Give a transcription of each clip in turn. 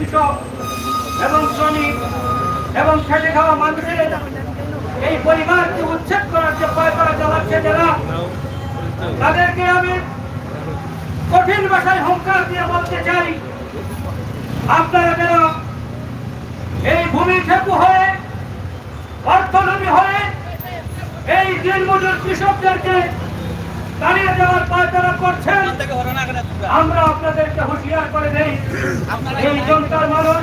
কৃষক এবং শ্রমিক এবং খেটে খাওয়া মানুষের এই পরিবারকে উচ্ছেদ করার যে পায়তারা চালাচ্ছে যারা, তাদেরকে আমি কঠিন ভাষায় হুঙ্কার দিয়ে বলতে চাই, আপনারা যেন এই ভূমি খেপু হয়ে অর্থলোভী হয়ে এই দিনমজুর কৃষকদেরকে দাঁড়িয়ে যাওয়ার পায়তারা করছেন, আমরা আপনাদেরকে হুঁশিয়ার করে দেই, এই জনতার মানুষ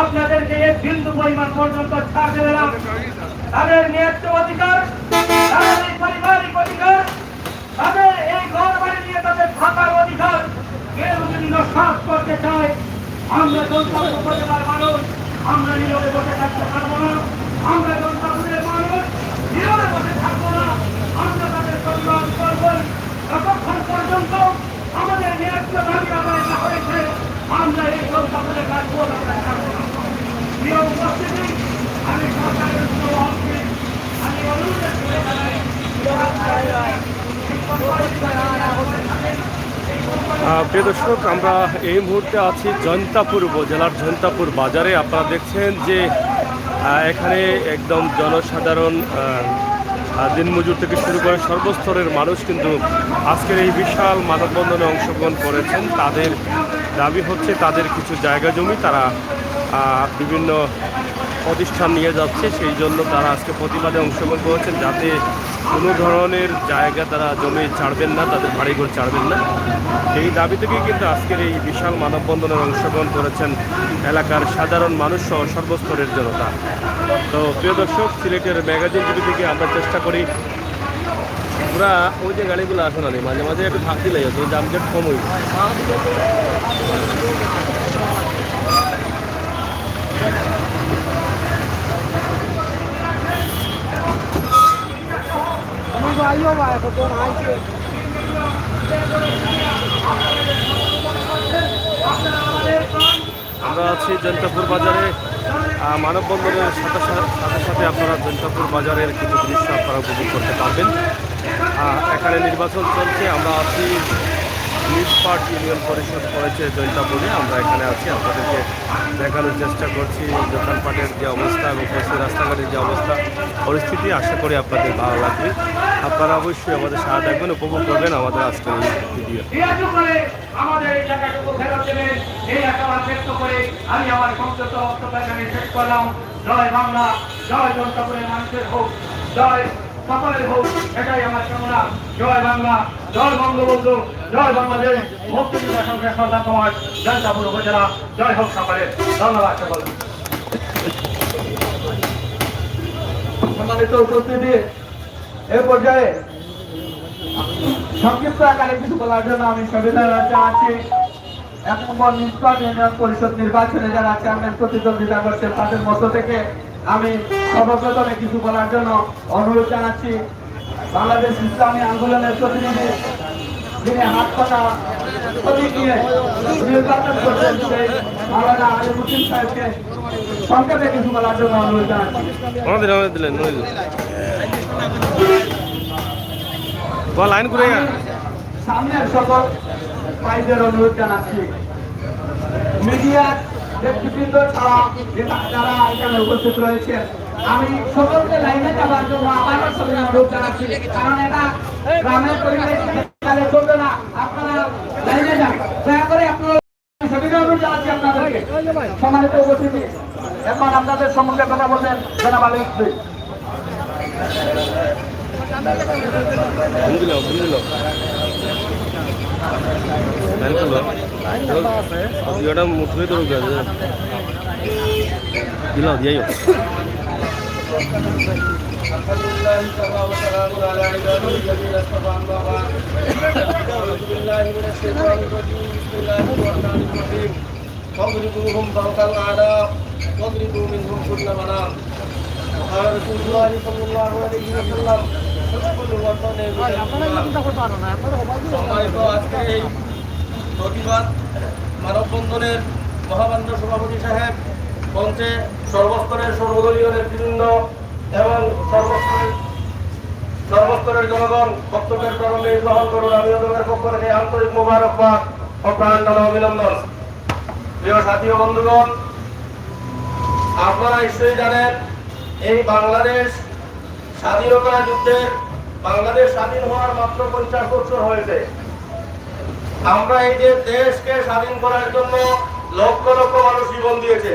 আপনাদেরকে এক বিন্দু পরিমাণ পর্যন্ত ছাড় দেবে না। তাদের ন্যায্য অধিকার, তাদের এই পারিবারিক অধিকার, তাদের এই ঘর বাড়ি নিয়ে তাদের থাকার অধিকার কেউ যদি নস্বাত করতে চায়, আমরা জনতাপুর উপজেলার মানুষ আমরা নীরবে বসে থাকতে পারবো না। আমরা জনতাপুরের মানুষ নীরবে বসে থাকবো না। আমরা তাদের প্রতিবাদ করবো যতক্ষণ পর্যন্ত আমাদের ন্যায্য দাবি আদায় না হয়েছে, আমরা এই জনতাপুরের কাজ করবো না। প্রিয় উপস্থিতি, আমি সরকারের আমি অনুরোধ প্রিয় দর্শক, আমরা এই মুহূর্তে আছি জৈন্তাপুর উপজেলার জৈন্তাপুর বাজারে। আপনারা দেখছেন যে এখানে একদম জনসাধারণ, দিনমজুর থেকে শুরু করে সর্বস্তরের মানুষ কিন্তু আজকের এই বিশাল মানববন্ধনে অংশগ্রহণ করেছেন। তাদের দাবি হচ্ছে তাদের কিছু জায়গা জমি তারা বিভিন্ন প্রতিষ্ঠান নিয়ে যাচ্ছে, সেই জন্য তারা আজকে প্রতিবাদে অংশগ্রহণ করেছেন, যাতে কোনো ধরনের জায়গা তারা জমি ছাড়বেন না, তাদের বাড়িঘর ছাড়বেন না। এই দাবি থেকেই কিন্তু আজকের এই বিশাল মানববন্ধনে অংশগ্রহণ করেছেন এলাকার সাধারণ মানুষ সহ সর্বস্তরের জনতা। তো প্রিয় দর্শক, সিলেটের ম্যাগাজিন টিভি থেকে আমরা চেষ্টা করি পুরা ওই যে গাড়িগুলো আসে না, মাঝে মাঝে একটু ভাগ দিলেই হতো, জামজট কম হইবে। আমরা আছি জৈন্তাপুর বাজারে। মানববন্ধনের সাথে সাথে আপনারা জৈন্তাপুর বাজারের কিছু দৃশ্য আপনারা উপভোগ করতে পারবেন। এখানে নির্বাচন চলছে। আমরা আছি নিষ্পাট ইউনিয়ন পরিষদ করেছে জৈন্তাপুরে। আমরা এখানে আছি, আপনাদেরকে দেখানোর চেষ্টা করছি দোকানপাটের যে অবস্থা এবং রাস্তাঘাটের যে অবস্থা পরিস্থিতি। আশা করি আপনাদের ভালো লাগবে। আপনারা অবশ্যই আমাদের সাথে থাকবেন, উপভোগ করবেন আমাদের আজকের এই ভিডিও। আমি আমার সংযত বক্তব্য এখানে শেষ করলাম। জয় বাংলা, জয় জনতাপুরের মানুষের হোক, জয় সকলের হোক, এটাই আমার কামনা। জয় বাংলা, জয় বঙ্গবন্ধু, জয় বাংলাদেশ, মুক্তিযুদ্ধ সংগ্রাম সরকার সমাজ, জয়ন্তাপুর উপজেলা, জয় হোক সকলের। ধন্যবাদ সকল। সম্মানিত উপস্থিতি, এ পর্যায়ে সংক্ষিপ্ত আকারে কিছু বলার জন্য আমি সংবিধান আছি। 1 নম্বর নিষ্পাট ইউনিয়ন পরিষদ নির্বাচনে যারা চেয়ারম্যান প্রতিদ্বন্দ্বিতা করছে, তাদের মধ্য থেকে আমি সর্বপ্রথমে কিছু বলার জন্য অনুরোধ জানাচ্ছি। বাংলাদেশ ইসলামী আন্দোলনের প্রতিনিধি, যিনি হাতকটা প্রতীক নিয়ে নির্বাচন করছেন, সেই মাওলানা আলিমুদ্দিন সাহেবকে সংক্ষেপে কিছু বলার জন্য অনুরোধ জানাচ্ছি। সামনের সকল ভাইদের অনুরোধ জানাচ্ছি, মিডিয়ার ব্যক্তিবৃন্দ ছাড়া যারা এখানে উপস্থিত রয়েছে, আমি সকলকে লাইনে যাওয়ার জন্য আবারও সবাই অনুরোধ জানাচ্ছি, কারণ এটা গ্রামের পরিবেশ চলবে না। আপনারা লাইনে যান, দয়া করে আপনারা সবাই অনুরোধ জানাচ্ছি আপনাদেরকে। সম্মানিত উপস্থিতি, এখন আপনাদের সম্বন্ধে কথা বলবেন জনাব আলী মুফতি। মুঠে তো দিলাম দিয়ে واضربوهم فوق الأعناق واضربوا منهم كل منام قال رسول الله صلى الله عليه وسلم প্রতিবাদ মানববন্ধনের মহামান্য সভাপতি সাহেব মঞ্চে সর্বস্তরের সর্বদলীয় নেতৃবৃন্দ এবং সর্বস্তরের জনগণ বক্তব্যের প্রারম্ভে গ্রহণ করুন। আমি ওদের পক্ষ থেকে আন্তরিক মোবারকবাদ ও প্রাণ ঢালা অভিনন্দন। প্রিয় সাথী ও বন্ধুগণ, আপনারা নিশ্চয়ই জানেন এই বাংলাদেশ স্বাধীনতা যুদ্ধের বাংলাদেশ স্বাধীন হওয়ার মাত্র 50 বছর হয়েছে। আমরা এই যে দেশকে স্বাধীন করার জন্য লক্ষ লক্ষ মানুষ জীবন দিয়েছে,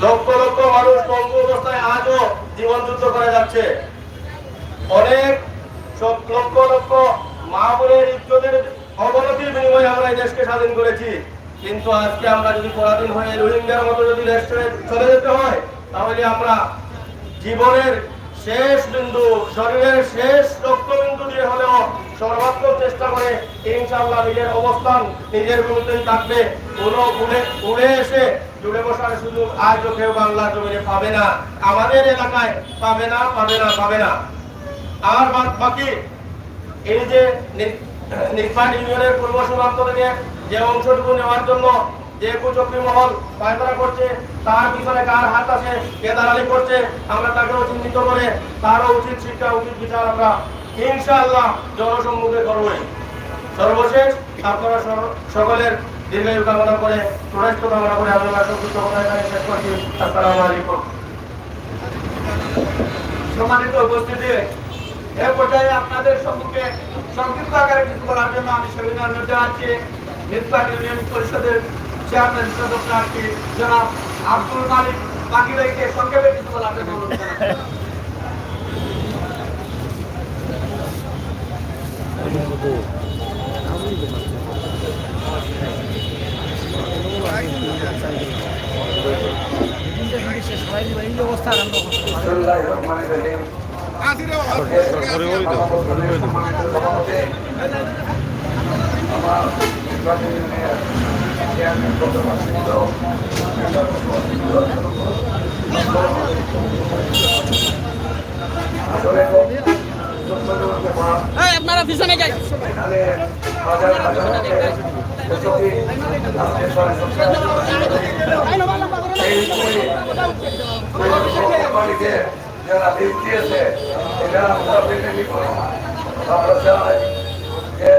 লক্ষ লক্ষ মানুষ পঙ্গু অবস্থায় আজও জীবন যুদ্ধ করে যাচ্ছে। অনেক লক্ষ লক্ষ মা বোনের ইজ্জতের অবনতির বিনিময়ে আমরা এই দেশকে স্বাধীন করেছি। কিন্তু আজকে আমরা যদি পরাধীন হয়ে রোহিঙ্গার মতো যদি দেশ ছেড়ে চলে যেতে হয়, তাহলে আমরা জীবনের শেষ বিন্দু, শরীরের শেষ রক্তবিন্দু দিয়ে হলেও সর্বাত্মক চেষ্টা করে ইনশাআল্লাহ নিজের অবস্থান নিজের বিরুদ্ধেই থাকবে। কোনো উড়ে এসে জুড়ে বসার সুযোগ আজও কেউ বাংলার জমিনে পাবে না, আমাদের এলাকায় পাবে না, পাবে না, পাবে না। আর বাকি এই যে নির্বাণ ইউনিয়নের পূর্ব সীমান্ত থেকে যে অংশটুকু নেওয়ার জন্য যে কুচক্রী মহল পায়তারা করছে, তার পিছনে কার হাত আছে, কে দালালি করছে, আমরা তাকেও চিহ্নিত করে তারও উচিত শিক্ষা, উচিত বিচার আমরা ইনশাআল্লাহ জনসম্মুখে করবই। সর্বশেষ আপনারা সকলের দীর্ঘায়ু কামনা করে, সুরাষ্ট্র কামনা করে আমি আমার সংক্ষিপ্ত কথা এখানে শেষ করছি। আসসালামু আলাইকুম। সম্মানিত উপস্থিতি, এ পর্যায়ে আপনাদের সম্মুখে সংক্ষিপ্ত আকারে কিছু বলার জন্য আমি সবিনয় অনুরোধ জানাচ্ছি নির্বাণ ইউনিয়ন পরিষদের চেয়ারম্যান সদস্য জনাব আব্দুল মালিক বাকি ভাইকে সংক্ষেপে কিছু বলার জন্য অনুরোধ জানাচ্ছি। আপনারা পিছনে যাই। যারা দিয়েছে এটা আমরা পেটে করি আমরা চাই যে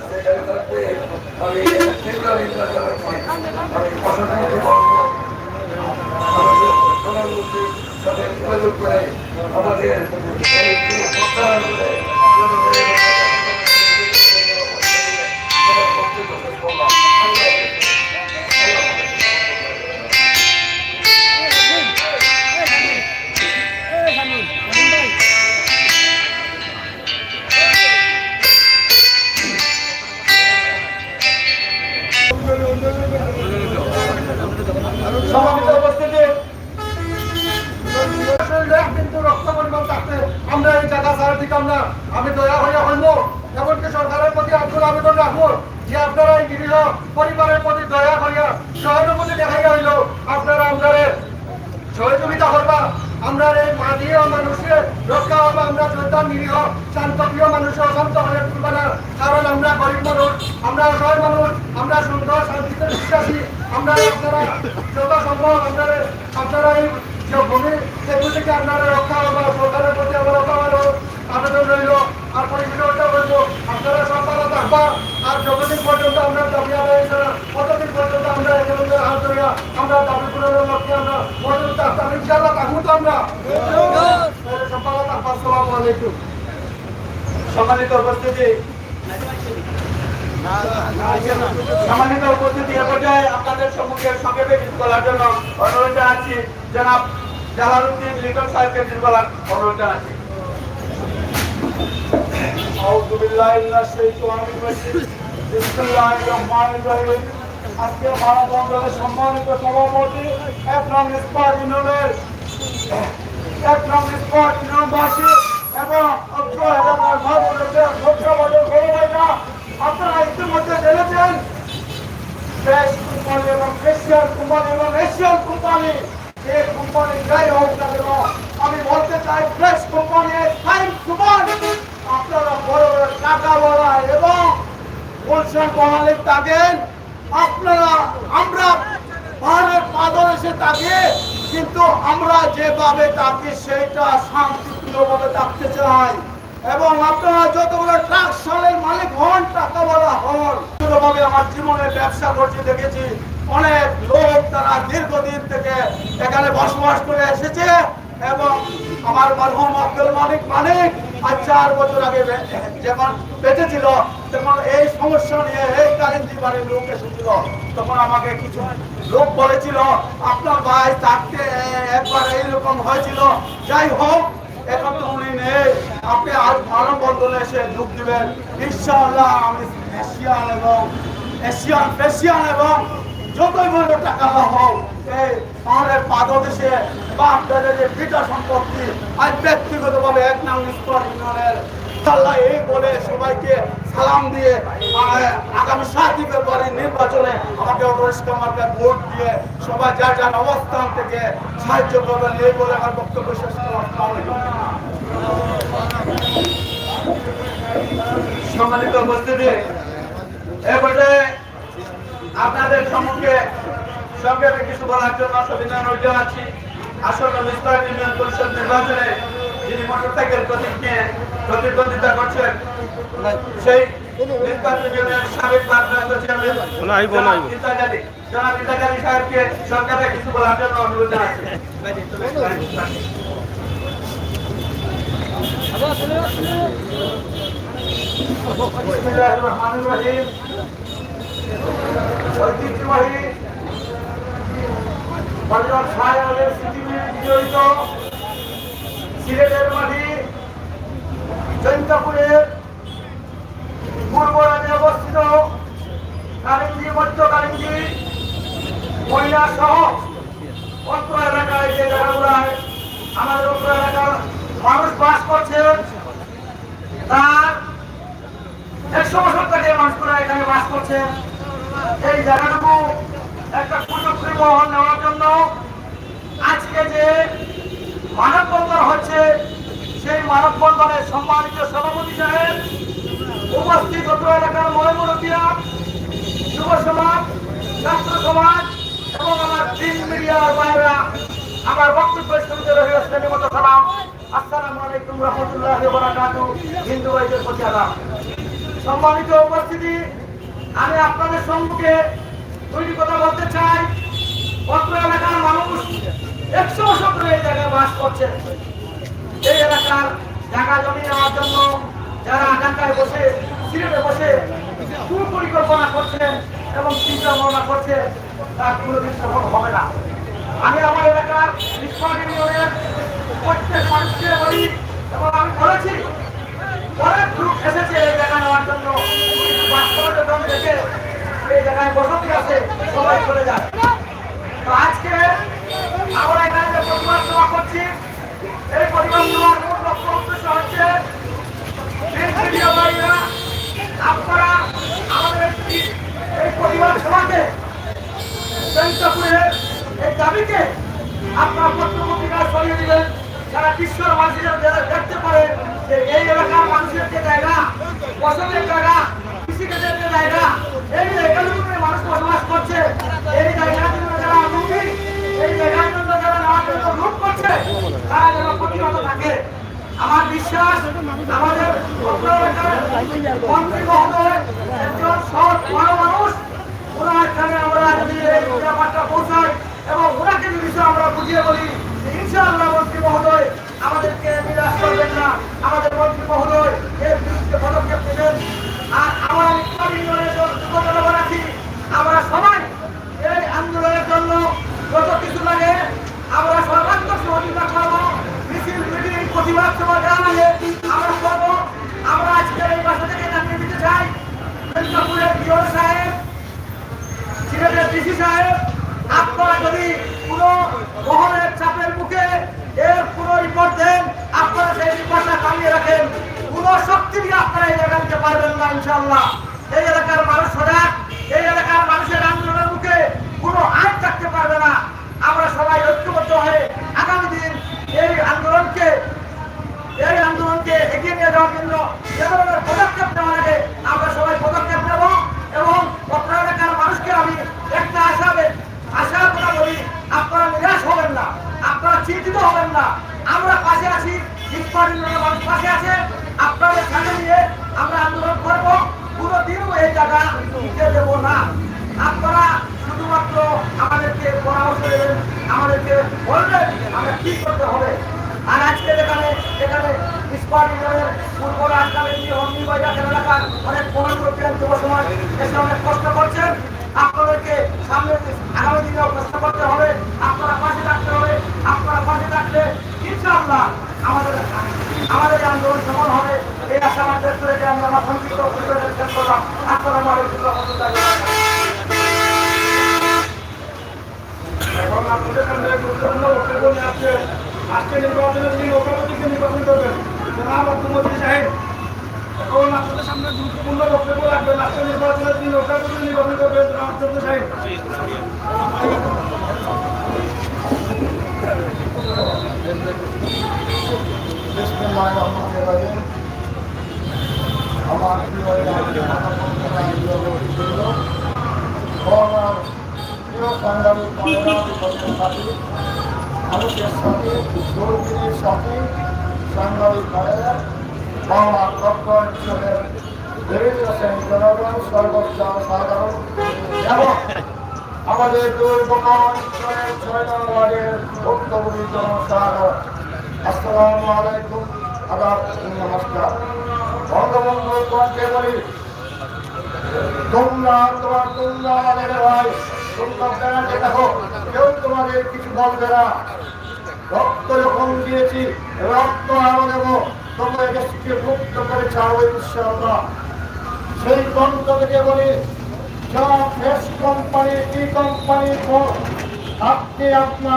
সেখানে থাকতে আমি আমি প্রশাসনকে বলবো প্রধানমন্ত্রীর সাথে যোগাযোগ করে আমাদের সম্মানিত উপস্থিতি, কিন্তু রক্ত পরিমাণ থাকতে আমরা এই জায়গা ছাড়া দিতাম না। আমি দয়া হইয়া হইব, এমনকি সরকারের প্রতি আকুল আবেদন রাখবো যে আপনারা এই নিরীহ পরিবারের প্রতি দয়া করিয়া সহানুভূতি দেখাইয়া হইল আপনারা আমাদের সহযোগিতা করবা। আমরা এই মাদীয় মানুষের রক্ষা হবো, আমরা যোদ্ধা নিরীহ শান্তপ্রিয় মানুষের অশান্ত হয়ে তুলব না। কারণ আমরা গরিব মানুষ, আমরা অসহায় মানুষ, আমরা সুন্দর শান্তিতে বিশ্বাসী। আমরা আপনারা যত সম্ভব আপনারা এই যে ভূমি সেগুলো থেকে আপনারা রক্ষা হবো, সরকারের প্রতি আমরা আবেদন রইল। আর পরিষ্কারটা বলবো, আপনারা সব ভালো থাকবা। আর যতদিন পর্যন্ত আমরা দাবি আদায় করা, ততদিন পর্যন্ত আমরা একেবারে হাত ধরিয়া আমরা দাবি পূরণের লক্ষ্যে আমরা মজুদ থাকতাম। ইনশাআল্লাহ থাকবো তো আমরা। সব ভালো থাকবা। আসসালামু আলাইকুম। সম্মানিত উপস্থিতি, এ পর্যায়ে আপনাদের সম্মুখে সংক্ষেপে কিছু বলার জন্য অনুরোধ জানাচ্ছি জনাব জালালউদ্দিন লিটন সাহেবকে কিছু বলার অনুরোধ জানাচ্ছি। আউযু বিল্লাহি মিনাশ শাইতানির রাজিম। বিসমিল্লাহির রহমানির রহিম। আজকে মানববন্ধনের সম্মানিত সভাপতি এক নং ইস্পাত ইউনিয়নবাসী এবং অত্র এলাকার ভাবুদের মুখ্যমন্ত্রী গৌরবাইরা, আপনারা ইতিমধ্যে জেনেছেন ফ্রেশ কোম্পানি এবং এশিয়ান কোম্পানি এবং এশিয়ান কোম্পানি, যে কোম্পানি যাই হোক না কেন, আমি বলতে চাই ফ্রেশ কোম্পানি আপনারা বড় বড় টাকা বলা এবং বলছেন বাঙালির থাকেন আপনারা, আমরা পাহাড়ের পাদর এসে থাকি, কিন্তু আমরা যেভাবে থাকি সেটা শান্তিপ্রিয়ভাবে থাকতে চাই। এবং আপনারা যতগুলো ট্রাক সালের মালিক হন, টাকা বলা হন, ছোটভাবে আমার জীবনে ব্যবসা করতে দেখেছি, অনেক তারা দীর্ঘদিন থেকে এখানে বসবাস করে এসেছে এবং আমার মরহুম আব্দুল মালিক মালিক আজ 4 বছর আগে যেমন বেঁচে ছিল তখন এই সমস্যা নিয়ে এই কালিন্দি বাড়ির লোক এসেছিল। তখন আমাকে কিছু লোক বলেছিল আপনার ভাই থাকতে একবার এইরকম হয়েছিল। যাই হোক, এখন তো উনি নেই, আপনি আজ মানববন্ধনে এসে যোগ দিবেন। ইনশাআল্লাহ আমি এশিয়ান এবং যতই বড় টাকা হোক এই আমাদের পাদদেশে বা আপনাদের যে ভিটা সম্পত্তি আজ ব্যক্তিগতভাবে 1 নং স্তর ইউনিয়নের আল্লাহ এই বলে সবাইকে সালাম দিয়ে আগামী 7 ফেব্রুয়ারি নির্বাচনে আমাকে পরিষ্কার মার্কায় ভোট দিয়ে সবাই যার যার অবস্থান থেকে সাহায্য করবেন এই বলে আমার বক্তব্য শেষ করলাম। সম্মানিত উপস্থিতি, এবারে আপনাদের সম্মুখে সংক্ষেপে কিছু বলার জন্য সবিনয় অনুরোধ আছি। আসন্ন বিস্তার ইউনিয়ন পরিষদ নির্বাচনে যিনি মোটরসাইকেল প্রতীক নিয়ে প্রতিদ্বন্দ্বিতা করছেন সেই নির্বাচন ইউনিয়নের সাবেক ভারপ্রাপ্ত চেয়ারম্যান জনাব ইতাকালী সাহেবকে সংক্ষেপে কিছু বলার জন্য অনুরোধ জানাচ্ছি। বিসমিল্লাহির রহমানির রহিম। ঐতিহ্যবাহী পঞ্জাব শাহজাহানের স্মৃতিতে বিজড়িত সিলেটের মাটি জৈন্তাপুরের পূর্ব রাজ্যে অবস্থিত কালিন্দি মধ্য কালিন্দি মহিলা সহ অত্র এলাকায় যে জায়গাগুলায় আমাদের অত্র এলাকার মানুষ বাস করছে তার 100 বছর থেকে মানুষগুলা এখানে বাস করছে। এই জায়গাটুকু একটা প্রযুক্তি বহন নেওয়ার জন্য আজকে যে মানববন্ধন হচ্ছে সেই মানববন্ধনের সম্মানিত সভাপতি সাহেব, উপস্থিত অত্র এলাকার মহিলা, যুব সমাজ, ছাত্র সমাজ এবং আমার প্রিন্ট মিডিয়ার ভাইরা, আমার বক্তব্য শুনতে রয়েছে মতো সালাম। আসসালামু আলাইকুম রহমতুল্লাহি ওয়া বারাকাতুহু। হিন্দু ভাইদের প্রতি আদাব। সম্মানিত উপস্থিতি, আমি আপনাদের সম্মুখে দুইটি কথা বলতে চাই। অত্র এলাকার মানুষ 100 বছর ধরে এই জায়গায় বাস করছে। এই এলাকার জায়গা জমি নেওয়ার জন্য যারা ঢাকায় বসে সিলেটে বসে পরিকল্পনা করছেন এবং চিন্তা ভাবনা করছে তা কোনোদিন সফল হবে না। আমি আমার এলাকার ইউনিয়নের প্রত্যেক মানুষকে বলি এবং আমি বলেছি অনেক গ্রুপ এসেছে এই জায়গা নেওয়ার জন্য, এই জায়গায় বসতি আছে, সবাই চলে যায়। তো আজকে আমরা এখানে যে পরিবার সভা করছি, এই পরিবার সভার মূল লক্ষ্য উদ্দেশ্য হচ্ছে আপনারা আমাদের এই পরিবার সভাকে জৈন্তাপুরের এই দাবিকে আপনার পত্রপত্রিকায় ছড়িয়ে দিলেন। সারা বিশ্বের মানুষের দেখতে পারে যে এই এলাকার মানুষের যে জায়গা, বসতের জায়গা, কৃষিকাজের যে জায়গা, এই জায়গাগুলোতে মানুষ বসবাস করছে, এই জায়গার জন্য যারা লুটি, এই জায়গার জন্য যারা নেওয়ার জন্য লুট করছে, তারা যেন প্রতিহত থাকে। আমার বিশ্বাস আমাদের মন্ত্রী মহোদয় একজন সৎ বড় মানুষ, ওনার এখানে আমরা যদি এই ব্যাপারটা পৌঁছাই এবং ওনাকে যদি আমরা বুঝিয়ে বলি ইনশাআল্লাহ মন্ত্রী মহোদয় আমাদেরকে নিরাশ করবেন না, আমাদের মন্ত্রী মহোদয় এর বিরুদ্ধে পদক্ষেপ নেবেন। আর আমরা আছি, আমরা সবাই এই আন্দোলনের জন্য যত কিছু লাগে আমরা সর্বাত্মক সহযোগিতা করবো। মিছিল মিটিং প্রতিবাদ সভা যা লাগে আমরা করবো। আমরা আজকে এই বাসা থেকে জানিয়ে দিতে চাই জৈন্তাপুরের বিও সাহেব, সিলেটের ডিসি সাহেব, আপনারা যদি কোনো মহলের চাপের মুখে এর পুরো রিপোর্ট দেন, আপনারা সেই রিপোর্টটা কামিয়ে রাখেন। কোনো শক্তি দিয়ে আপনারা এই জায়গা নিতে পারবেন না ইনশাআল্লাহ। এই এলাকার মানুষ সজাগ, এই এলাকার মানুষের আন্দোলনের মুখে কোনো আইন থাকতে পারবে না। আমরা সবাই ঐক্যবদ্ধ হয়ে আগামী দিন এই আন্দোলনকে এগিয়ে নিয়ে যাওয়ার জন্য যে ধরনের পদক্ষেপ নেওয়া লাগে আমরা সবাই পদক্ষেপ নেব। এবং আপনার এলাকার মানুষকে আমি একটা আশা কথা বলি, আপনারা নিরাশ হবেন না, আপনারা চিন্তিত হবেন না। আমরা পাশে আছি, মানুষ পাশে আছে, আপনাদের সাথে নিয়ে আমরা আন্দোলন করবো। কোনোদিনও এই জায়গা দিতে দেবো না। আপনারা শুধুমাত্র আমাদেরকে নিষ্পাদনের পূর্ব রাজধানী হন্দিবাজার এলাকার অনেক প্রমাণ করছেন যুব সমাজ এসে অনেক কষ্ট করছেন। আপনাদেরকে সামনে আগামী দিনেও কষ্ট করতে হবে, আপনারা পাশে থাকতে হবে। আপনারা পাশে থাকলে ইনশাআল্লাহ আমাদের আন্দোলন সফল হবে। এই আশা আমাদের রেখে আমরা আমার সংক্ষিপ্ত পরিবেশের শেষ করলাম। আসসালামু আলাইকুম ওয়া রাহমাতুল্লাহি ওয়া বারাকাতুহু। এখন আপনাদের সামনে গুরুত্বপূর্ণ বক্তব্য নিয়ে আসছে আজকে নির্বাচনের দিন ওকালতিকে নির্বাচন করবেন জনাব আব্দুল মজিদ সাহেব। এখন আপনাদের সামনে গুরুত্বপূর্ণ বক্তব্য রাখবেন আজকে নির্বাচনের দিন ওকালতিকে নির্বাচন করবেন জনাব আব্দুল সাহেব। আমার প্রিয় সাংবাদিক সাথী মানুষের সাথে দুর্দিনের সাথে সাংবাদিক ভাইয়েরা বাংলা তথ্য অঞ্চলের বিভিন্ন শ্রেণী জনগণ সর্বোচ্চ সাধারণ এবং আমাদের দুর্গম অঞ্চলের ৬ নং ওয়ার্ডের ভুক্তভোগী জনসাধারণ আসসালামু আলাইকুম, আদাব, নমস্কার। বঙ্গবন্ধু কণ্ঠে বলি, তোমরা আমাদের ভাই, তোমরা ব্যানারে দেখো, কেউ তোমাদের কিছু বলবে না। রক্ত যখন দিয়েছি, রক্ত আরো দেবো, তোমরা দেশকে মুক্ত করে ছাড়ো ইনশাআল্লাহ। সেই কণ্ঠ থেকে বলি, যা ফ্রেশ কোম্পানি, টি কোম্পানি, আপনি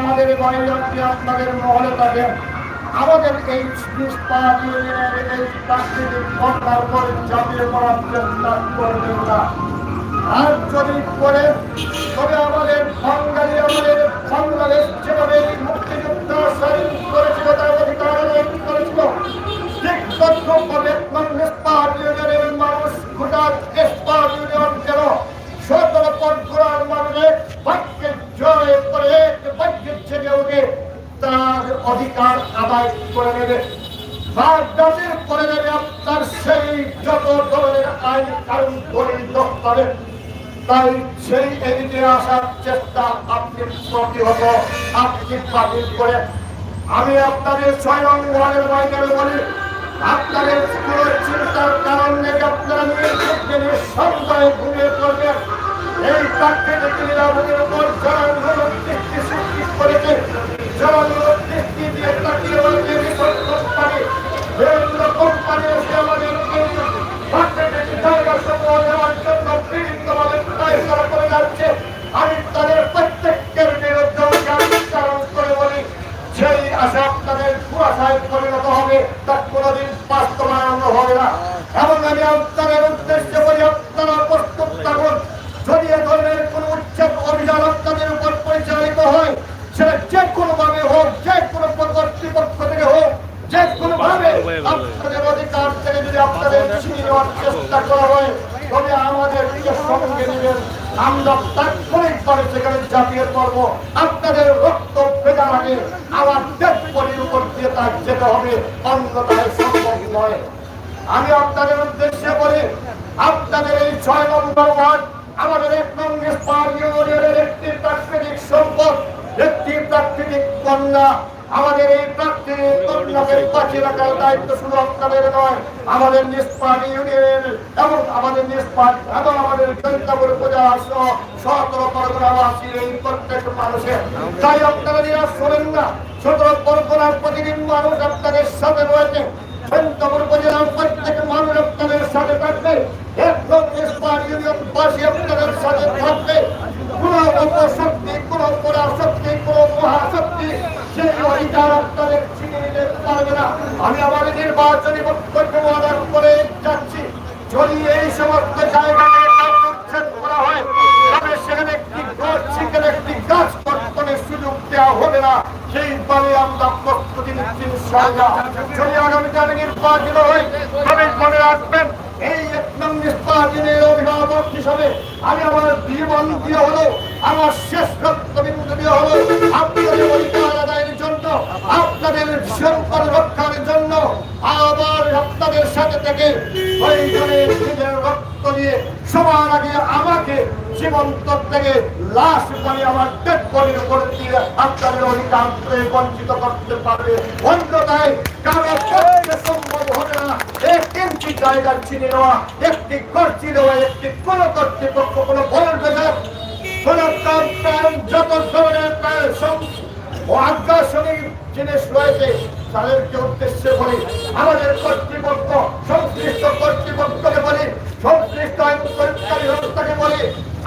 আমাদের বাড়ি, আপনি আপনাদের মহলে থাকেন, আমাদের এই ইউনিয়নের এই প্রাকৃতিক ঘটনার পরে চাপিয়ে পড়ার চেষ্টা করবেন না। আর যদি করে তবে আমাদের বাঙালি, আমাদের বাংলাদেশ যেভাবে মুক্তিযুদ্ধ স্বাধীন করেছিল, তার অধিকার করেছিল, ঠিক তদ্রুপভাবে ইস্পাত ইউনিয়নের মানুষ গোটা ইস্পাত ইউনিয়ন যেন ১৭ পর্যায়ের মানুষের ভাগ্যে জয় করে ভাগ্যে জেগে উঠে তার অধিকার আদায় করে নেবে বা দাবির করে নেবে। আপনার সেই যত ধরনের আইন কানুন দলিল হবে, তাই সেই এদিকে আসার চেষ্টা আপনি প্রতিহত, আপনি বাতিল করে। আমি আপনাদের ৬ নং ওয়ার্ডের বাইরে বলি, আপনাদের কোনো চিন্তার কারণ নেই, আপনারা নিঃসন্দেহে ঘুমিয়ে পড়বেন। এই প্রাকৃতিক নিরাপদের উপর জনগণ দৃষ্টি সৃষ্টি করেছে, জনগণ দৃষ্টি দিয়ে তাকিয়ে বলছে কোম্পানি, বিভিন্ন কোম্পানি এসে আমাদের প্রাকৃতিক জায়গা সমূহ দেওয়ার জন্য বিভিন্নভাবে দায়িত্ব করে যাচ্ছে। আমি তাদের প্রত্যেকের বিরুদ্ধে উচ্চারণ করে বলি, সেই আশা আপনাদের কুয়াশায় পরিণত হবে, তার কোনোদিন বাস্তবায়ন হবে না। এবং আমি আপনাদের উদ্দেশ্যে বলি, আপনারা প্রস্তুত থাকুন। যদি এ ধরনের কোন উচ্ছেদ অভিযান আপনাদের উপর পরিচালিত হয়, সেটা যে কোনো ভাবে হোক, যে কোনো কর্তৃপক্ষ থেকে হোক, যে কোনো ভাবে আপনাদের অধিকার থেকে যদি আপনাদের ছিনিয়ে নেওয়ার চেষ্টা করা হয়, তবে আমাদেরকে সঙ্গে নেবেন। আমরা তাৎক্ষণিকভাবে সেখানে ঝাঁপিয়ে পড়বো। আপনাদের রক্ত ভেজার আগে আমার দেশ পরির উপর দিয়ে তার যেতে হবে, অন্যথায় সম্ভব নয়। আমি আপনাদের উদ্দেশ্যে বলি, আপনাদের এই ৬ নম্বর ওয়ার্ড আমাদের ১ নং ইস্পাত ইউনিয়নের একটি প্রাকৃতিক সম্পদ, একটি প্রাকৃতিক কন্যা। আমাদের এই প্রাকৃতিক কন্যাকে বাঁচিয়ে রাখার দায়িত্ব শুধু আপনাদের নয়, আমাদের ইস্পাত ইউনিয়নের এবং আমাদের ইস্পাত এবং আমাদের জনতাপুর উপজেলা সহ ১৭ পরগনাবাসীর এই প্রত্যেক মানুষের। তাই আপনারা নিরাশ হবেন না, ১৭ পরগনার প্রতিদিন মানুষ আপনাদের সাথে রয়েছে, জনতাপুর উপজেলার প্রত্যেক মানুষ আপনাদের সাথে থাকবে, একদম ইস্পাত ইউনিয়নবাসী আপনাদের সাথে থাকবে। কোন অপশক্তি, কোন পরাশক্তি, কোন মহাশক্তি সেই অধিকার আপনাদের ছিনিয়ে নিতে পারবে না। আমি আমার নির্বাচনী বক্তব্য আদান করে যাচ্ছি, যদি এই সমস্ত জায়গায় উচ্ছেদ করা হয়, তবে সেখানে একটি গাছ, সেখানে একটি গাছ কর্তনের সুযোগ দেওয়া হবে না। সেইভাবে আমরা প্রস্তুতি নিচ্ছি ইনশাআল্লাহ। যদি আগামীতে নির্বাচিত হয়, তবে মনে রাখবেন, এই ১ নং ইস্পাতের অভিভাবক হিসাবে আমি আমার জীবন দিয়ে হলো, আমার শেষ রক্তবিন্দু দিয়ে হলো আপনাদের অধিকার আদায়ের জন্য, আপনাদের সম্পদ রক্ষার জন্য আবার আপনাদের সাথে থেকে প্রয়োজনে নিজের রক্ত দিয়ে সবার আগে আমাকে জীবন্ত থেকে লাশ বলে আমার ডেড বডির উপর দিয়ে আপনাদের অধিকার বঞ্চিত করতে পারবে। অন্যথায় কারো পক্ষে সম্ভব হবে না। এই তিনটি জায়গা চিনে নেওয়া, একটি ঘর চিনে নেওয়া, একটি কোন কর্তৃপক্ষ কোনো বলবে না, কোন যত ধরনের আগ্রাসনিক জিনিস রয়েছে তাদেরকে উদ্দেশ্যে বলি, আমাদের কর্তৃপক্ষ সংশ্লিষ্ট কর্তৃপক্ষকে বলি, সংশ্লিষ্ট আইন প্রয়োগকারী সংস্থাকে বলি,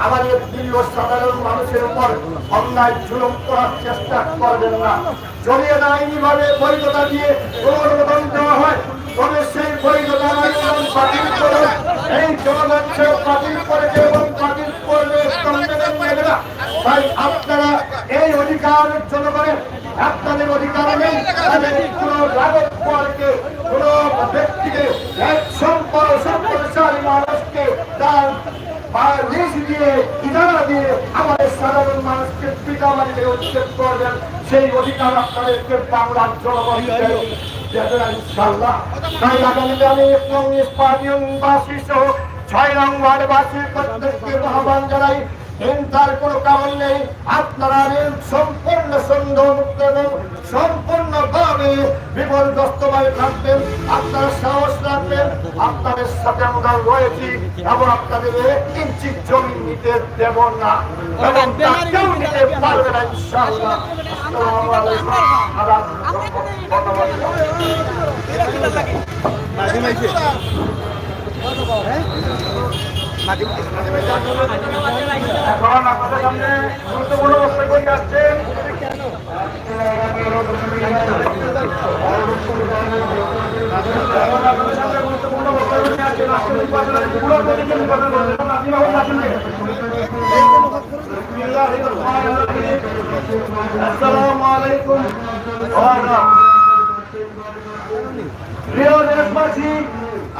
আমাদের প্রিয় সাধারণ মানুষের উপর অন্যায় জুলুম করার চেষ্টা করবেন না। যদি আইনি ভাবে বৈধতা দিয়ে অনুমোদন দেওয়া হয় তবে সেই বৈধতা বাতিল করুন। এই জনগণ বাতিল করেছে এবং বাতিল করবে নেবে না। তাই আপনারা এই অধিকার জনগণের, আপনাদের অধিকার নেই কোন রাজত্বকে কোন ব্যক্তিকে সম্পদশালী মানুষকে তার লিজ দিয়ে ইজারা দিয়ে আমাদের সাধারণ মানুষকে পিতা মাটিতে উচ্ছেদ করবেন, সেই অধিকার আপনাদেরকে বাংলার জনগণ ইনশাআল্লাহ। তাই আগামীতে আমি পার্টিবাসী সহ 6 নং ওয়ার্ডবাসীর প্রত্যেককে আহ্বান জানাই, চিন্তার কোনো কারণ নেই। আপনারা সম্পূর্ণ সন্দেহমুক্ত এবং সম্পূর্ণভাবে বিপর্যস্তভাবে থাকবেন, আপনারা সাহস রাখবেন, আপনাদের সাথে আমরা রয়েছি এবং আপনাদের 1 ইঞ্চি জমি নিতে দেব না এবং কেউ নিতে পারবে না ইনশাআল্লাহ। আসসালামু আলাইকুম। এখন আপনাদের সামনে গুরুত্বপূর্ণ বক্তব্য নিয়ে আসছেন আসসালামু আলাইকুম। প্রিয় দেশবাসী,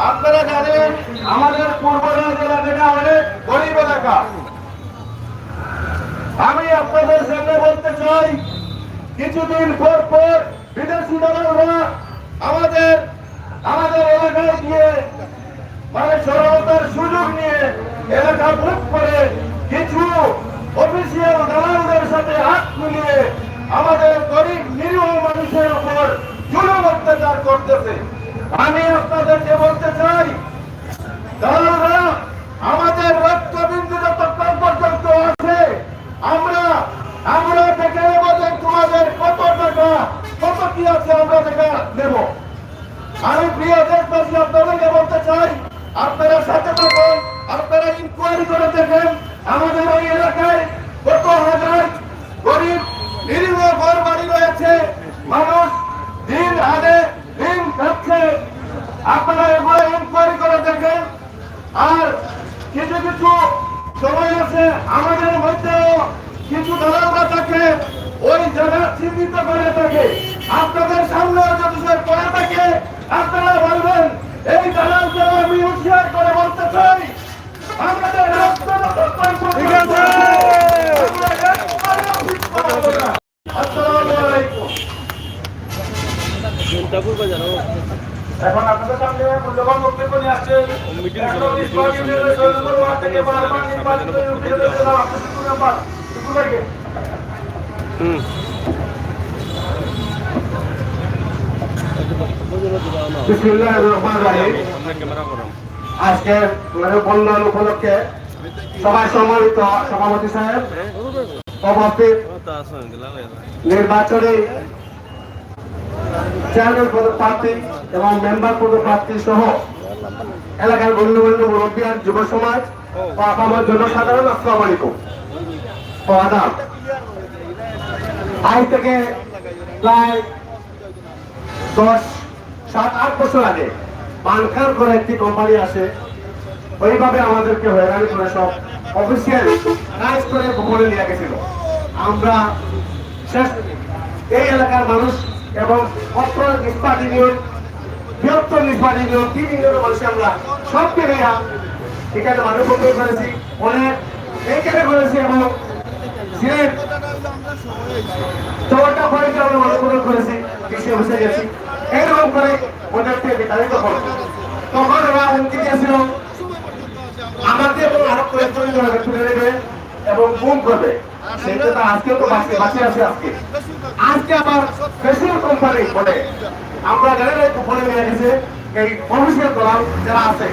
আপনারা জানেন আমাদের পূর্বরা জেলা থেকে অনেক গরিব এলাকা। আমি আপনাদের সামনে বলতে চাই, কিছুদিন পর পর বিদেশি দালালরা আমাদের এলাকায় গিয়ে মানে সরলতার সুযোগ নিয়ে এলাকা বুক করে কিছু অফিসিয়াল দালালদের সাথে হাত মিলিয়ে আমাদের গরিব নিরীহ মানুষের উপর জুলুম অত্যাচার করতেছে। আমি আপনাদেরকে বলতে চাই, দালালরা আমাদের রক্তবিন্দু যতক্ষণ পর্যন্ত আছে আমরা দেখে নেব যে তোমাদের কত টাকা কত কি আছে আমরা দেখে নেব। আমি প্রিয় দেশবাসী আপনাদেরকে বলতে চাই, আপনারা সাথে থাকুন, আপনারা ইনকোয়ারি করে দেখেন আমাদের ওই এলাকায় কত হাজার গরিব নিরীহ ঘর বাড়ি রয়েছে, মানুষ দিন আনে দিন খাচ্ছে। আপনারা এগুলো ইনকোয়ারি করে দেখেন। আর কিছু কিছু সময় আছে আমাদের মধ্যেও কিছু দালালরা থাকে, ওই জায়গা চিহ্নিত করে থাকে। আপনাদের সামনে যদি সে করে থাকে আপনারা বলবেন, এই দালালকে আমি হুঁশিয়ার করে বলতে চাই, আমাদের ঠিক আছে। আসসালামু আলাইকুম। এখন আপনাদের সামনে মূল্যবান বক্তব্য নিয়ে আসছেন আজকের বন্ধন উপলক্ষে সবাই সম্মানিত সভাপতি সাহেব, উপস্থিত নির্বাচনী চেয়ারম্যান পদপ্রার্থী এবং মেম্বার পদপ্রার্থী সহ এলাকার গণ্যমান্য মুরব্বী আর যুব সমাজ ও আমার জনসাধারণ, আসসালামু আলাইকুম। আজ থেকে প্রায় 7-8 বছর আগে বানকার করে একটি কোম্পানি আসে, ওইভাবে আমাদেরকে হয়রানি করে সব অফিসিয়াল কাজ করে গোপনে নিয়ে গেছিল। আমরা এই এলাকার মানুষ এবং অত্র নিষ্পাট ইউনিয়ন, বৃহত্তর নিষ্পাট ইউনিয়ন, 3 ইউনিয়নের মানুষ আমরা সবকে নেয়া এখানে মানুষ করেছি, অনেক এইখানে করেছি এবং সিলেট চৌটা ফলে আমরা মানুষ করেছি, কৃষি অফিসে গেছি। এইরকম করে ওদেরকে বিতাড়িত করবো। তখন ওরা হুমকি দিয়েছিল আমাদের এবং আরো কয়েকজন তুলে নেবে এবং গুম করবে। সেটা তো আজকেও তো বাঁচে আছে। আজকে আবার ফেসিয়াল কোম্পানি বলে আমরা জানি না গোপনে নিয়ে গেছে, এই অফিসের দলাল যারা আছে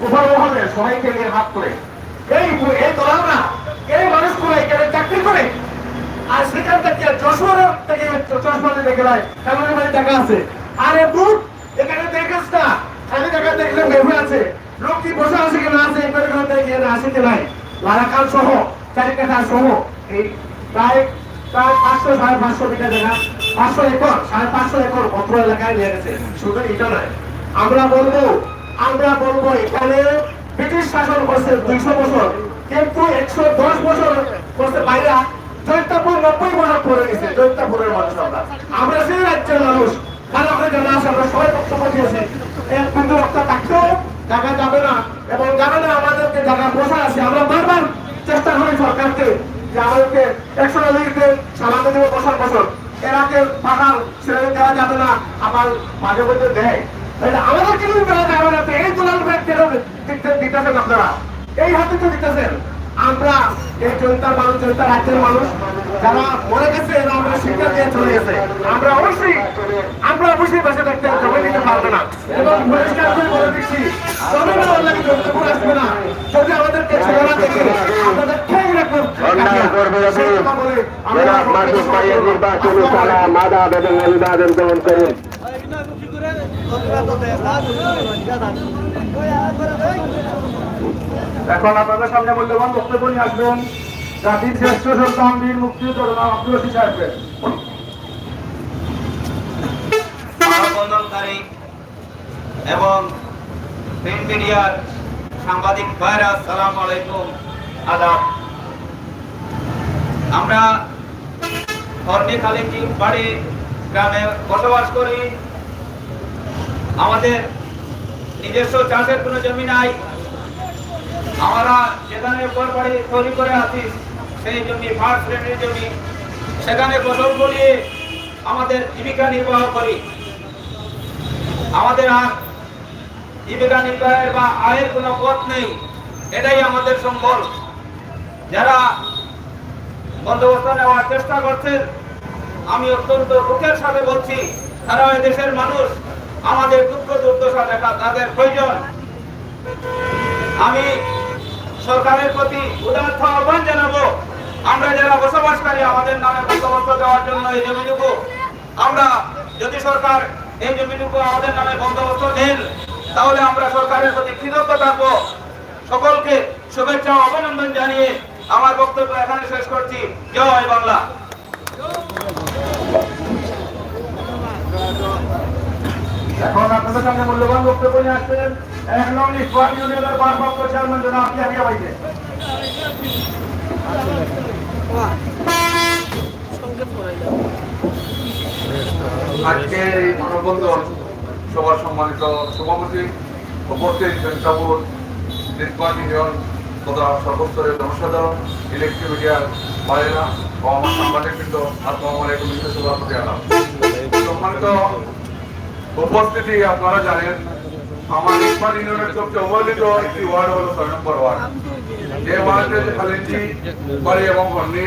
উপরমহলে সবাইকে নিয়ে হাত করে এই দলালরা এই মানুষগুলো এখানে চাকরি করে আর সেখান থেকে যশোর থেকে চশমা দেখে নেয় এমন টাকা আছে আরে বুট এখানে দেখাস না খালি টাকা দেখলে বেঁধে আছে লোক কি বসে আছে কিনা আছে এখানে দেখে আসে কি নাই লারাকাল সহ চারিকাঠা সহ এই প্রায় 500-550 বিঘা জায়গা 500 একর 550 একর অত্র এলাকায় নিয়ে গেছে শুধু এটা নয় আমরা বলবো এখানে ব্রিটিশ শাসন করছে 200 বছর কিন্তু 110 বছর করছে বাইরা জৈন্তাপুর 90 বছর পরে গেছে জৈন্তাপুরের মানুষ আমরা সেই রাজ্যের মানুষ কারণ আমরা জানা আছে আমরা সবাই বক্তব্য দিয়েছি এক বিন্দু রক্ত থাকতেও জায়গা যাবে না এবং যাবে না আমাদেরকে জায়গা বসা আছে আমরা বারবার চেষ্টা করি সরকারকে যে আমাদেরকে 100 লিখতে সামান্য দেবো বছর এরাকে পাহাড় ছেড়ে দেওয়া যাবে না আবার মাঝে মধ্যে দেয় আমাদের কিন্তু দেওয়া যাবে না এই দুলাল দিতেছেন আপনারা এই হাতে তো দিতেছেন আমরা এই জনতার মানুষ জনতা রাজ্যের মানুষ যারা মরে গেছে এরা আমরা শিক্ষা দিয়ে চলে গেছে আমরা অবশ্যই বেঁচে থাকতে জমি দিতে পারবে না এবং পরিষ্কার করে বলে দিচ্ছি জমি না হলে জনতাপুর আসবে না যদি আমাদেরকে ছেড়ে না দেখে আপনাদের খেয়ে রাখুন এখন আপনাদের সামনে মূল্যবান বক্তব্য নিয়ে আসবেন জাতির শ্রেষ্ঠ সন্তান বীর মুক্তিযোদ্ধা আব্দুল রশিদ সাহেব। মানববন্ধনকারী এবং প্রিন্ট মিডিয়ার সাংবাদিক ভাইরা আসসালামু আলাইকুম, আদাব। আমরা হরনিখালী বাড়ি গ্রামে বসবাস করি। আমাদের নিজস্ব চাষের কোনো জমি নাই। আমরা যেখানে বাড়ি তৈরি করে আছি সেই জমি ফার্স্ট শ্রেণীর জমি, সেখানে ফসল ফলিয়ে আমাদের জীবিকা নির্বাহ করি। আমাদের আর জীবিকা নির্বাহের বা আয়ের কোনো পথ নেই, এটাই আমাদের সম্বল। যারা বন্দোবস্ত নেওয়ার চেষ্টা করছেন, আমি অত্যন্ত দুঃখের সাথে বলছি, তারা এই দেশের মানুষ, আমাদের দুঃখ দুর্দশা দেখা তাদের প্রয়োজন। আমি সরকারের প্রতি উদাত্ত আহ্বান জানাবো, আমরা যারা বসবাসকারী আমাদের নামে বন্দোবস্ত দেওয়ার জন্য এই জমিটুকু, আমরা যদি সরকার এই জমিটুকু আমাদের নামে বন্দোবস্ত দেন তাহলে আমরা সরকারের প্রতি কৃতজ্ঞ থাকবো। সকলকে শুভেচ্ছা ও অভিনন্দন জানিয়ে আমার বক্তব্য এখানে শেষ করছি। জয় বাংলা। এখন আপনাদের সামনে মূল্যবান বক্তব্য নিয়ে আসবেন 1 নং ইস্পাত ইউনিয়নের ভারপ্রাপ্ত চেয়ারম্যান জনাব ইয়াহিয়া ভাইকে। আজকের এই মানববন্ধন সবার সম্মানিত সভাপতি উপস্থিত জনতাপুর ইস্পাত ইউনিয়ন তথা সর্বস্তরের জনসাধারণ, ইলেকট্রিক মিডিয়ার ভাইয়েরা ও আমার সাংবাদিকবৃন্দ, আসসালামু আলাইকুম। সভাপতি আলাপ সম্মানিত উপস্থিতি, আপনারা জানেন আমার ইস্পাত ইউনিয়নের সবচেয়ে অবহেলিত একটি ওয়ার্ড হলো 6 নম্বর ওয়ার্ড। যে ওয়ার্ডে খালিঞ্চি বাড়ি এবং হন্নি,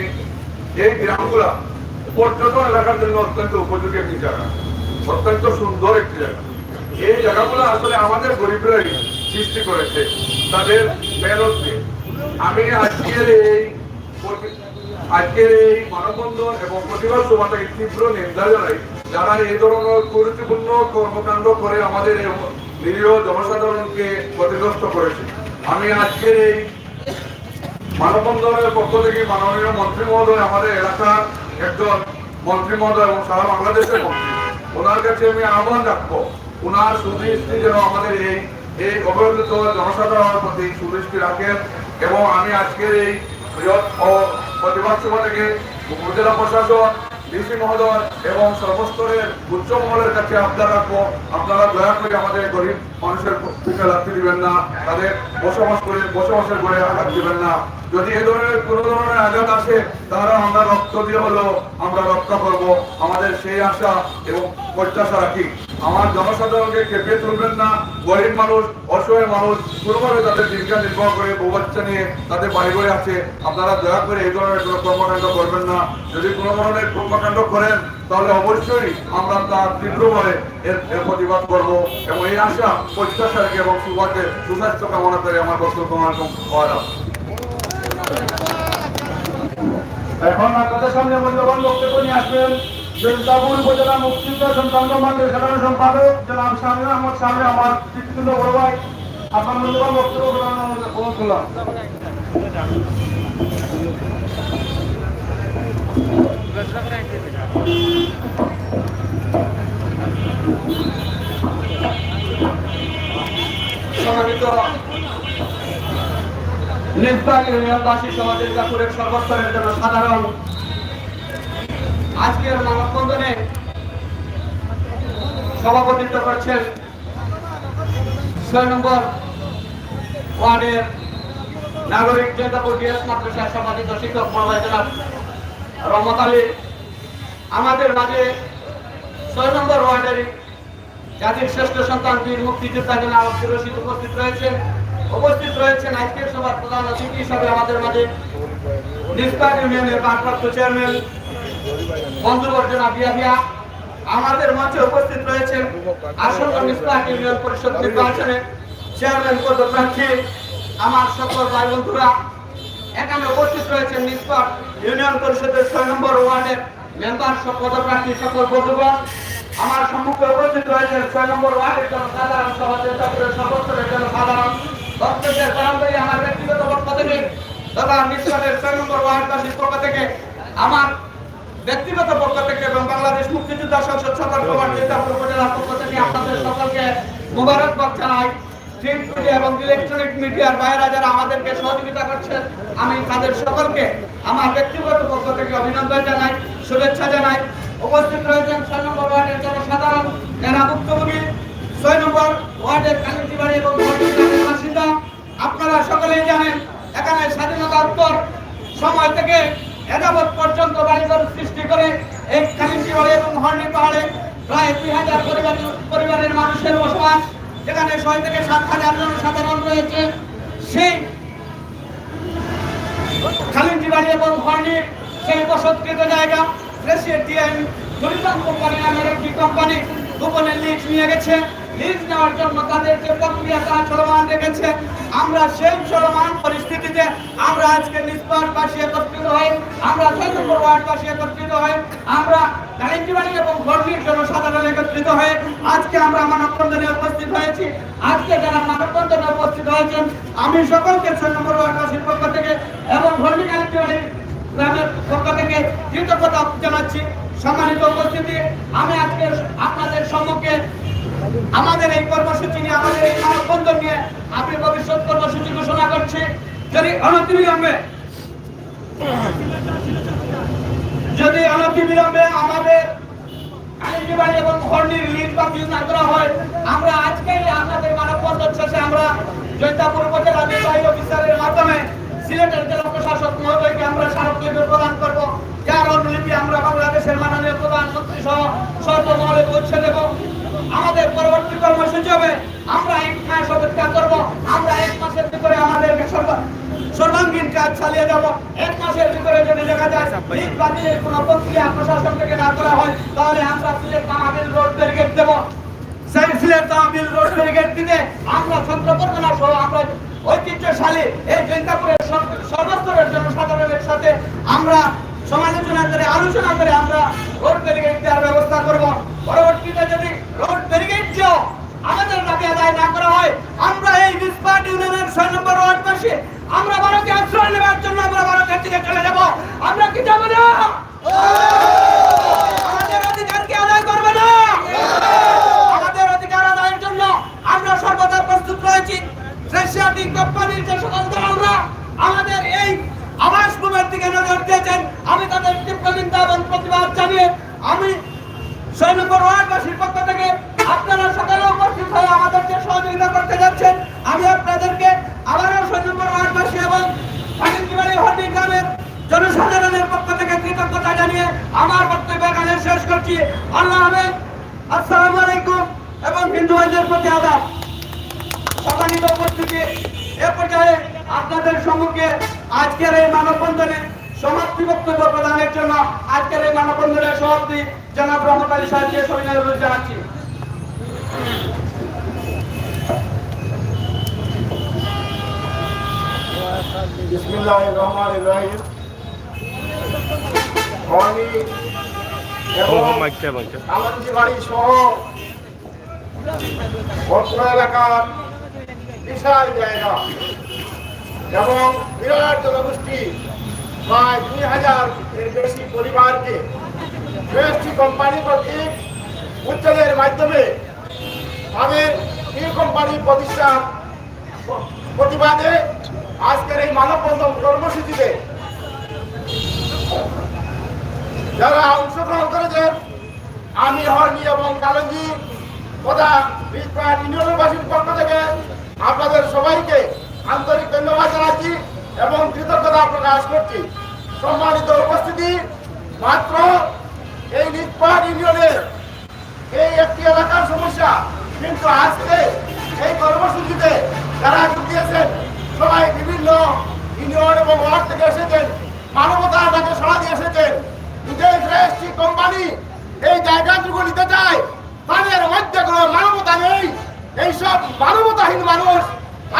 এই গ্রামগুলা পর্যটন এলাকার জন্য অত্যন্ত উপযোগী একটি জায়গা, অত্যন্ত সুন্দর একটি জায়গা। এই জায়গাগুলো আসলে আমাদের গরিবরাই সৃষ্টি করেছে তাদের মেহনত দিয়ে। আমি আজকের এই মানববন্ধন এবং প্রতিবাদ সভাটাকে তীব্র নিন্দা জানাই, যারা এই ধরনের গুরুত্বপূর্ণ কর্মকাণ্ড করে আমাদের নিরীহ জনসাধারণকে ক্ষতিগ্রস্ত করেছে। আমি আজকের এই মানববন্ধনের পক্ষ থেকে মাননীয় মন্ত্রী মহোদয়, আমাদের এলাকার একজন মন্ত্রী মহোদয় এবং সারা বাংলাদেশের মন্ত্রী, ওনার কাছে আমি আহ্বান রাখবো, ওনার সুদৃষ্টি যেন আমাদের এই অবহেলিত জনসাধারণের প্রতি সুদৃষ্টি রাখেন। এবং আমি আজকের এই বৃহৎ ও প্রতিবাদ সভা থেকে উপজেলা প্রশাসন, ডিসি মহোদয় এবং সর্বস্তরের উচ্চ মহলের কাছে আবদার রাখবো, আপনারা দয়া করে আমাদের গরিব মানুষের দিকে লাগতে দিবেন না, তাদের বসবাসের ঘরে আঘাত দিবেন না। যদি এই ধরনের কোনো ধরনের আঘাত আসে তাহলে আমরা রক্ত দিয়ে হলেও আমরা রক্ষা করব, আমাদের সেই আশা এবং প্রত্যাশা রাখি। আমার জনসাধারণকে খেপে তুলবেন না। গরিব মানুষ, অসহায় মানুষ কোনোভাবে তাদের জীবিকা নির্বাহ করে বউ বাচ্চা নিয়ে তাদের বাড়ি ঘরে আছে। আপনারা দয়া করে এই ধরনের কোনো কর্মকাণ্ড করবেন না। যদি কোনো ধরনের কর্মকাণ্ড করেন তাহলে অবশ্যই আমরা তার তীব্রভাবে এর প্রতিবাদ করব এবং এই আশা প্রত্যাশা রেখে এবং সুস্বাস্থ্য কামনা করে আমার বক্তব্য হওয়া। এখন আপনাদের সামনে মূল্যবান বক্তব্য নিয়ে আসবেন জৈন্তাপুর উপজেলা মুক্তিযোদ্ধা সন্তান কমান্ডের সাধারণ সম্পাদক জনাব শামীম আহমদ শামীম, আমার পিতৃতুল্য বড় ভাই। আপনার মূল্যবান বক্তব্য করলাম। সম্মানিত নির্বাহী ইউনিয়নবাসী সমাজের জাপুরের সর্বস্তরের জন্য সাধারণ, আজকের মানববন্ধনে সভাপতিত্ব করছেন ৬ নম্বর ওয়ার্ডের নাগরিক জৈন্তাপুর ডিএস মাদ্রাসার সম্মানিত শিক্ষক মহোদয় জনাব রহমত আলী। আমাদের মাঝে ৬ নম্বর ওয়ার্ডের জাতির শ্রেষ্ঠ সন্তান বীর মুক্তিযোদ্ধা জনাব আব্দুর রশিদ উপস্থিত রয়েছেন আজকের সভার প্রধান অতিথি হিসাবে আমাদের মাঝে নিষ্পাক ইউনিয়নের ভারপ্রাপ্ত চেয়ারম্যান বন্ধুবর জনাব বিয়া। আমাদের মঞ্চে উপস্থিত রয়েছেন আসন্ন নিষ্পাক ইউনিয়ন পরিষদ নির্বাচনে চেয়ারম্যান পদপ্রার্থী আমার সকল ভাই বন্ধুরা। এখানে উপস্থিত রয়েছেন নিষ্পাক ইউনিয়ন পরিষদের ৬ নম্বর ওয়ার্ডের মেম্বার পদপ্রার্থী সকল বন্ধুগণ। আমার সম্মুখে উপস্থিত রয়েছেন ৬ নম্বর ওয়ার্ডের জনসাধারণ, সমাজের সর্বস্তরের জনসাধারণ। বক্তব্যের প্রারম্ভে আমার ব্যক্তিগত পক্ষ থেকে তথা নিষ্পাকের ৬ নম্বর ওয়ার্ডবাসীর পক্ষ থেকে, আমার ব্যক্তিগত পক্ষ থেকে এবং বাংলাদেশ মুক্তিযোদ্ধা সংসদ সদর জৈন্তাপুর উপজেলার পক্ষ থেকে আপনাদের সকলকে মোবারকবাদ জানাই। প্রিন্ট মিডিয়া এবং ইলেকট্রনিক মিডিয়ার বাইরে যারা আমাদেরকে সহযোগিতা করছেন, আমি তাদের সকলকে আমার ব্যক্তিগত পক্ষ থেকে অভিনন্দন জানাই, শুভেচ্ছা জানাই। উপস্থিত রয়েছেন ৬ নম্বর ওয়ার্ডের জনসাধারণ যারা ভুক্তভোগী, ৬ নম্বর ওয়ার্ডের কালিন্দিবাড়ি এবং গ্রামের বাসিন্দা। আপনারা সকলেই জানেন এখানে স্বাধীনতা উত্তর সময় থেকে এযাবৎ পর্যন্ত বাড়িঘর সৃষ্টি করে এই কালিন্দিবাড়ি এবং হর্নি পাহাড়ে প্রায় ২,০০০ পরিবারের মানুষের বসবাস, যেখানে ৬ থেকে ৭,০০০ জনসাধারণ রয়েছে। সেই কালিন্দিবাড়ি এবং হর্নির সেই বসতকৃত জায়গা প্রেসিডেন্ট টুরিজম কোম্পানি নামের একটি কোম্পানি গোপনে লিজ নিয়ে গেছে। লিজ নেওয়ার জন্য তাদের যে প্রক্রিয়া তা চলমান রেখেছে। আমরা সেই চলমান পরিস্থিতিতে আমরা আজকে নিষ্পাকবাসী একত্রিত হই, আমরা ৬ নম্বর ওয়ার্ডবাসী একত্রিত হই, আমরা কালিন্দিবাড়ি এবং হর্নির জনসাধারণ একত্রিত হয়ে আজকে আমরা মানববন্ধনে উপস্থিত হয়েছি। আজকে যারা মানববন্ধনে উপস্থিত হয়েছেন আমি সকলকে ৬ নম্বর ওয়ার্ডবাসীর পক্ষ থেকে এবং হর্নি কালিন্দিবাড়ি গ্রামের পক্ষ থেকে কৃতজ্ঞতা জানাচ্ছি। সম্মানিত উপস্থিতি, আমি আজকে আপনাদের সম্মুখে আমাদের এই কর্মসূচি নিয়ে, আমাদের এই মানববন্ধন নিয়ে আমি ভবিষ্যৎ কর্মসূচি ঘোষণা করছি। যদি অনতিবিলম্বে আমাদের কালিন্দিবাড়ি এবং হর্নির লিজ বাতিল না করা হয়, আমরা আজকেই আপনাদের মানববন্ধন শেষে আমরা জৈন্তাপুর উপজেলা নির্বাহী অফিসারের মাধ্যমে সিলেটের জেলা প্রশাসক মহোদয়কে আমরা স্মারকলিপি প্রদান করব, যার অনুলিপি আমরা বাংলাদেশের মাননীয় প্রধানমন্ত্রী সহ সর্বমহলে পৌঁছে দেব। আমাদের পরবর্তী কর্মসূচি হবে আমরা 1 মাস অপেক্ষা করব। আমরা 1 মাসের ভিতরে আমাদের সর্বাঙ্গীন কাজ চালিয়ে যাব। 1 মাসের ভিতরে যদি দেখা যায় লিজ বাতিলের কোনো প্রক্রিয়া প্রশাসন থেকে না করা হয়, তাহলে আমরা সিলেট তামাবিল রোড ব্যারিকেড দেব। সেই সিলেট তামাবিল রোড ব্যারিকেড দিতে আমরা চন্দ্রপরগনা সহ আমরা ঐতিহ্যশালী এই জৈন্তাপুরের সর্বস্তরের জনসাধারণের সাথে আমরা সমালোচনা করে আলোচনা করে আমরা রোড ব্যারিকেড দেওয়ার ব্যবস্থা করব। পরবর্তীতে যদি রোড ব্যারিকেড আমাদের দাবি আদায় না করা হয়, আমরা এই নিষ্পাক ইউনিয়নের ৬ নম্বর ওয়ার্ডবাসী আমরা ভারতে আশ্রয় নেওয়ার জন্য আমরা ভারতের দিকে চলে যাব। আমরা কি যাবো না? আমাদের অধিকারকে আদায় করবে না? আমাদের অধিকার আদায়ের জন্য আমরা সর্বদা প্রস্তুত রয়েছি। প্রেসিডেন্ট কোম্পানির যে সকল দলরা আমাদের এই আবাসভূমির দিকে নজর দিয়েছেন, আমি তাদের তীব্র নিন্দা এবং প্রতিবাদ জানিয়ে আমি ৬ নম্বর ওয়ার্ডবাসীর পক্ষ থেকে আপনারা সকালে উপস্থিত হয়ে আমাদেরকে সহযোগিতা করতে যাচ্ছেন, আমি আপনাদেরকে আবারও ৬ নম্বর ওয়ার্ডবাসী এবং কালিন্দিবাড়ি জানাচ্ছি আল্লাহ হাফেজ, আসসালামু আলাইকুম এবং হিন্দু ভাইদের প্রতি আদাব। সম্মানিত উপস্থিতি, এ পর্যায়ে আপনাদের সম্মুখে আজকের এই মানববন্ধনে সমাপ্তি বক্তব্য প্রদানের জন্য আজকের এই মানববন্ধনের সভাপতি জনাব রহমত আলী সাহেবকে সবিনয় অনুরোধ জানাচ্ছি। বিসমিল্লাহির রহমানির রহিম। আমি কালাঞ্জি বাড়ি সহ অত্র এলাকার বিশাল জায়গা এবং বিরাট জনগোষ্ঠী প্রায় 2000 এর বেশি পরিবারকে বেশি কোম্পানি কর্তৃক উচ্ছেদের মাধ্যমে তাদের এই কোম্পানি প্রতিষ্ঠা প্রতিবাদে আজকের এই মানববন্ধন কর্মসূচিতে যারা অংশগ্রহণ করেছেন আমি হর্নি এবং কালঞ্জি তথা ইউনিয়নবাসীর পক্ষ থেকে আপনাদের সবাইকে আন্তরিক ধন্যবাদ জানাচ্ছি এবং কৃতজ্ঞতা প্রকাশ করছি। সম্মানিত উপস্থিতি, মাত্র এই নিষ্পাট ইউনিয়নের এই একটি এলাকার সমস্যা, কিন্তু আজকে এই কর্মসূচিতে যারা যোগ দিয়েছেন সবাই বিভিন্ন ইউনিয়ন এবং ওয়ার্ড থেকে এসেছেন, মানবতার ডাকে সাড়া দিয়ে এসেছেন। বিদেশি কোম্পানি এই জায়গাটুকু নিতে চায়, তাদের মধ্যে কোনো মানবতা নেই। এইসব মানবতাহীন মানুষ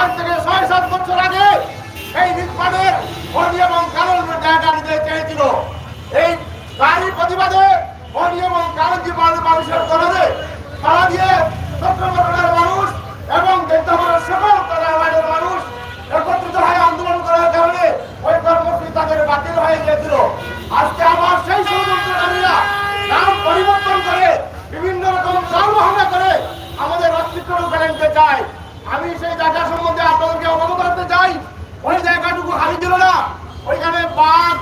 আজ থেকে ৬-৭ বছর আগে এই নিষ্পাটের হরি এবং কালঞ্জির জায়গা নিতে চেয়েছিল। এই তারই প্রতিবাদে হরি এবং কালঞ্জি মানুষের তরফে সাড়া দিয়ে চট্টগ্রামের মানুষ এবং দেশভরের সকল তলার মানুষ একত্রিত হয়ে আন্দোলন করার কারণে ওই কর্মসূচি তাদের বাতিল হয়ে গিয়েছিল। আজকে আবার সেই ষড়যন্ত্রকারীরা নাম পরিবর্তন করে বিভিন্ন রকম সর্বহামলা করে আমাদের অস্তিত্ব রূপে নিতে চায়। আমি সেই জায়গা সম্বন্ধে আপনাদেরকে অবগত করতে চাই। ওই জায়গাটুকু খালি ছিল না, ওইখানে বাঘ,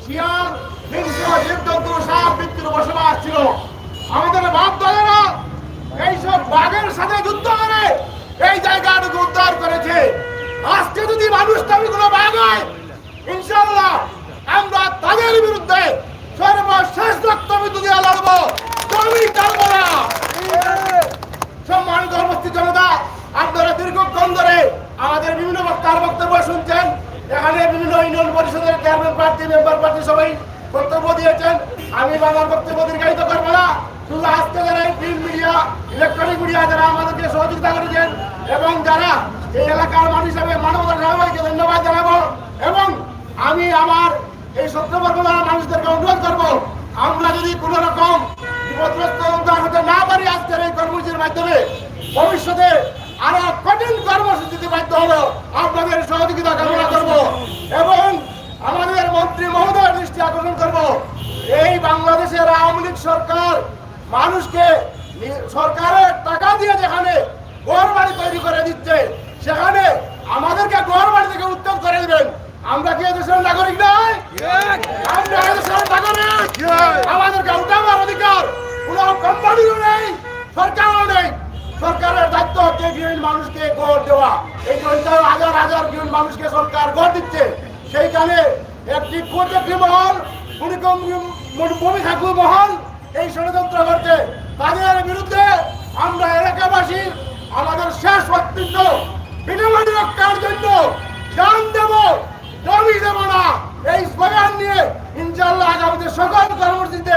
শিয়াল, হিংস্র জীবজন্তু, সাপ মৃত্যুর বসবাস ছিল। আমাদের বাপ দাদারা এইসব বাঘের সাথে যুদ্ধ করে এই জায়গাটুকু উদ্ধার করেছে। আজকে যদি মানুষ দাবিগুলো বাঘ হয়, ইনশাআল্লাহ আমরা তাদের বিরুদ্ধে সর্বশেষ রক্তবিন্দু দিয়ে লড়বো, জমি টানবো না। সম্মানিত উপস্থিত জনতা, আপনারা দীর্ঘক্ষণ ধরে আমাদের বিভিন্ন বক্তার বক্তব্য শুনছেন। এখানে বিভিন্ন ইউনিয়ন পরিষদের চেয়ারম্যান প্রার্থী, মেম্বার প্রার্থী সবাই বক্তব্য দিয়েছেন। আমি আমার বক্তব্য দীর্ঘায়িত করবো না। শুধু আজকে যারা প্রিন্ট মিডিয়া, ইলেকট্রনিক মিডিয়া যারা আমাদেরকে সহযোগিতা করেছেন এবং যারা এই এলাকার মানুষ হিসাবে মানবতার সবাইকে ধন্যবাদ জানাবো। এবং আমি আমার এই সত্যবর্গলার মানুষদেরকে অনুরোধ করবো, আমরা যদি কোনো রকম বিপদগ্রস্ত উদ্ধার হতে না পারি আজকের এই কর্মসূচির মাধ্যমে, ভবিষ্যতে আরো কঠিন কর্মসূচিতে বাধ্য হলো আপনাদের সহযোগিতা কামনা করব এবং আমাদের মন্ত্রী মহোদয়ের দৃষ্টি আকর্ষণ করব। এই বাংলাদেশের আওয়ামী লীগ সরকার মানুষকে সরকারের টাকা দিয়ে যেখানে ঘর বাড়ি তৈরি করে দিচ্ছে, সেখানে আমাদেরকে ঘর বাড়ি থেকে উত্তম করে দিবেন। আমরা কি দেশের নাগরিক নয়? আমরা দেশের নাগরিক। আমাদেরকে উঠাবার অধিকার কোনো কোম্পানিরও নেই, সরকারও নেই। সরকারের দায়িত্ব হচ্ছে গৃহীন মানুষকে ঘর দেওয়া। এই হাজার হাজার গৃহীন মানুষকে সরকার ঘর দিচ্ছে, সেইখানে একটি কোটি মহল, ভূমি ঠাকুর মহল এই ষড়যন্ত্র করছে। তাদের বিরুদ্ধে আমরা এলাকাবাসী আমাদের শেষ অস্তিত্ব বিনামূল্যে রক্ষার জন্য জান দেব, জমি দেব না, এই স্লোগান নিয়ে ইনশাআল্লাহ আগামীতে সকল কর্মসূচিতে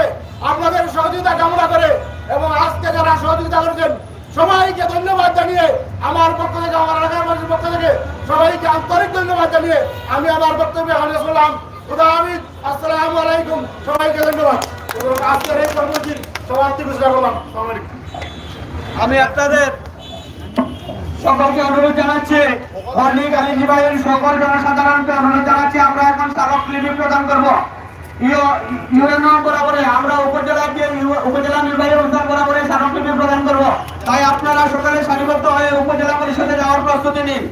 আপনাদের সহযোগিতা কামনা করে এবং আজকে যারা সহযোগিতা করেছেন সবাইকে ধন্যবাদ জানিয়ে আমার পক্ষ থেকে, আমার এলাকার মানুষের পক্ষ থেকে সবাইকে আন্তরিক ধন্যবাদ জানিয়ে আমি আমার বক্তব্য এখানে শুনলাম। খুদা হাফেজ, আসসালামু আলাইকুম, সবাইকে ধন্যবাদ এবং আজকের এই কর্মসূচির সমাপ্তি ঘোষণা করলাম। আসসালামু আলাইকুম। আমি আপনাদের সকলকে অনুরোধ জানাচ্ছি, হর্নি কালঞ্জি ভাইয়ের সকল জনসাধারণকে অনুরোধ জানাচ্ছি, আমরা এখন স্মারক লিপি প্রদান করবো। ইউএনও বরাবরে আমরা উপজেলা নির্বাহী অনুষ্ঠান বরাবরে স্মারক লিপি প্রদান করবো। তাই আপনারা সকালে সারিবদ্ধ হয়ে উপজেলা পরিষদে যাওয়ার প্রস্তুতি নিন।